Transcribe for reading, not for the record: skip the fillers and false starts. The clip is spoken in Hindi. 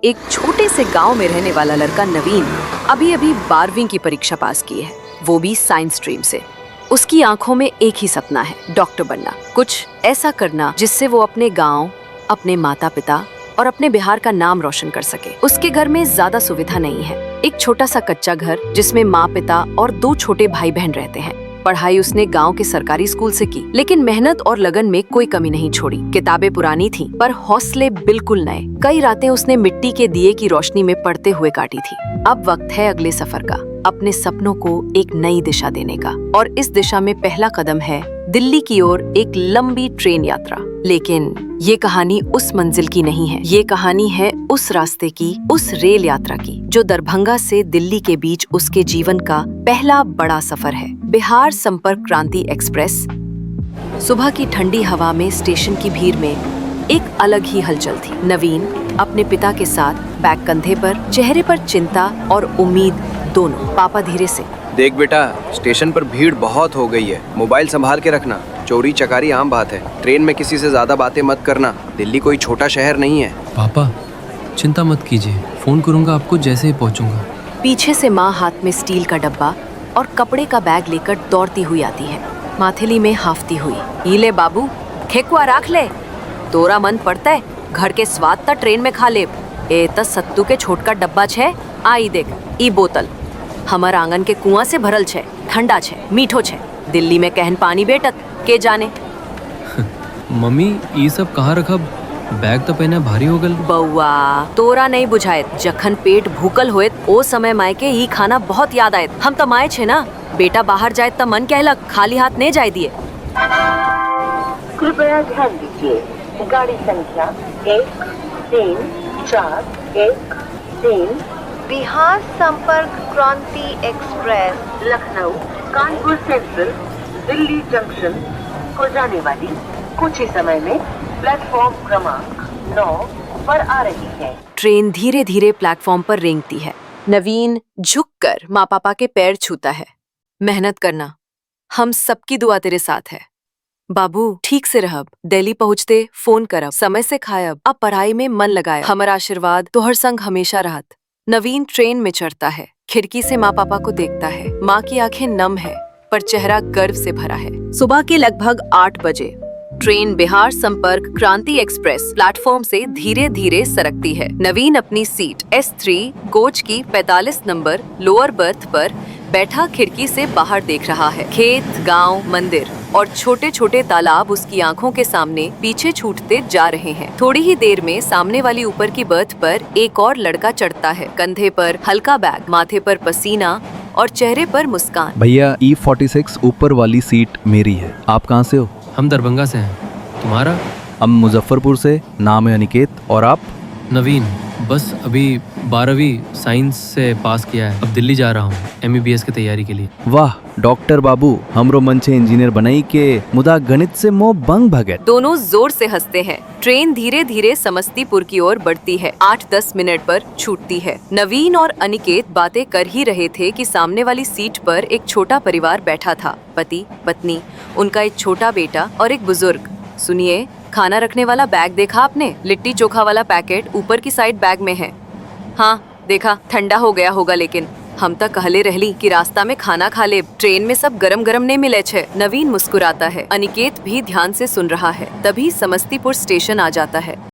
एक छोटे से गांव में रहने वाला लड़का नवीन अभी अभी 12वीं की परीक्षा पास की है, वो भी साइंस स्ट्रीम से। उसकी आंखों में एक ही सपना है, डॉक्टर बनना, कुछ ऐसा करना जिससे वो अपने गांव, अपने माता पिता और अपने बिहार का नाम रोशन कर सके। उसके घर में ज्यादा सुविधा नहीं है, एक छोटा सा कच्चा घर जिसमें माँ पिता और 2 छोटे भाई बहन रहते हैं। पढ़ाई उसने गांव के सरकारी स्कूल से की, लेकिन मेहनत और लगन में कोई कमी नहीं छोड़ी। किताबें पुरानी थीं, पर हौसले बिल्कुल नए। कई रातें उसने मिट्टी के दिए की रोशनी में पढ़ते हुए काटी थी। अब वक्त है अगले सफर का, अपने सपनों को एक नई दिशा देने का। और इस दिशा में पहला कदम है दिल्ली की ओर एक लंबी ट्रेन यात्रा। लेकिन ये कहानी उस मंजिल की नहीं है, ये कहानी है उस रास्ते की, उस रेल यात्रा की जो दरभंगा से दिल्ली के बीच उसके जीवन का पहला बड़ा सफर है। बिहार संपर्क क्रांति एक्सप्रेस। सुबह की ठंडी हवा में स्टेशन की भीड़ में एक अलग ही हलचल थी। नवीन अपने पिता के साथ, बैग कंधे पर, चेहरे पर चिंता और उम्मीद दोनों। पापा धीरे से, देख बेटा, स्टेशन पर भीड़ बहुत हो गई है, मोबाइल संभाल के रखना। चोरी चकारी आम बात है, ट्रेन में किसी से ज्यादा बातें मत करना, दिल्ली कोई छोटा शहर नहीं है। पापा चिंता मत कीजिए, फोन करूंगा आपको जैसे ही पहुंचूंगा। पीछे से माँ हाथ में स्टील का डब्बा और कपड़े का बैग लेकर दौड़ती हुई आती है, माथेली में हाफती हुई। "ई ले बाबू, खेकुआ राख ले, तोरा मन पड़ता है घर के स्वाद ता ट्रेन में खा ले। ए त सत्तू के छोटका डब्बा छे, आई देख, ई बोतल हमर आंगन के कुआं से भरल छे, ठंडा छे, मीठो छे। दिल्ली में कहन पानी बेटत के जाने। मम्मी ये सब कहाँ रखब, बैग तो पहने भारी हो गल। बउआ तोरा नहीं बुझाएत, जखन पेट भूकल होएत ओ समय माय के ही खाना बहुत याद आयत। हम त माय छे ना, बेटा बाहर जाए त मन कहलक खाली हाथ नहीं जाए दिए। कृपया ध्यान दीजिए, गाड़ी संख्या 1341 बिहार संपर्क क्रांति express Lucknow Kanpur central Delhi junction को जाने वाली कुछ ही समय में प्लेटफॉर्म क्रमांक 9 पर आ रही है। ट्रेन धीरे धीरे प्लेटफॉर्म पर रेंगती है। नवीन झुककर माँ पापा के पैर छूता है। मेहनत करना, हम सबकी दुआ तेरे साथ है। बाबू ठीक से रहब, दिल्ली पहुँचते फोन करब, समय से खायब, अब पढ़ाई में मन लगाए, हमारा आशीर्वाद तोहर संग हमेशा रहत। नवीन ट्रेन में चढ़ता है, खिड़की से माँ पापा को देखता है। माँ की आंखें नम है, पर चेहरा गर्व से भरा है। सुबह के लगभग 8 बजे ट्रेन बिहार संपर्क क्रांति एक्सप्रेस प्लेटफॉर्म से धीरे धीरे सरकती है। नवीन अपनी सीट S3 कोच की 45 नंबर लोअर बर्थ पर बैठा खिड़की से बाहर देख रहा है। खेत, गांव, मंदिर और छोटे छोटे तालाब उसकी आंखों के सामने पीछे छूटते जा रहे हैं। थोड़ी ही देर में सामने वाली ऊपर की बर्थ पर एक और लड़का चढ़ता है। कंधे पर हल्का बैग, माथे पर पसीना और चेहरे पर मुस्कान। भैया E46 ऊपर वाली सीट मेरी है। आप कहाँ से हो? हम दरभंगा से हैं, तुम्हारा? हम मुजफ्फरपुर से, नाम है अनिकेत। और आप? नवीन, बस अभी 12वीं साइंस से पास किया है, अब दिल्ली जा रहा हूँ MBBS की तैयारी के लिए। वाह डॉक्टर बाबू, हमरो मन छे इंजीनियर बनाई के, मुदा गणित से मोह भंग भगत। दोनों जोर से हंसते हैं। ट्रेन धीरे धीरे समस्तीपुर की ओर बढ़ती है। 8-10 मिनट पर छूटती है। नवीन और अनिकेत बातें कर ही रहे थे कि सामने वाली सीट पर एक छोटा परिवार बैठा था। पति, पत्नी, उनका एक छोटा बेटा और एक बुजुर्ग। सुनिए, खाना रखने वाला बैग देखा आपने? लिट्टी चोखा वाला पैकेट ऊपर की साइड बैग में है। हाँ देखा, ठंडा हो गया होगा, लेकिन हम तक कहले रहली कि रास्ता में खाना खा ले, ट्रेन में सब गरम गरम नहीं मिले छे। नवीन मुस्कुराता है, अनिकेत भी ध्यान से सुन रहा है। तभी समस्तीपुर स्टेशन आ जाता है।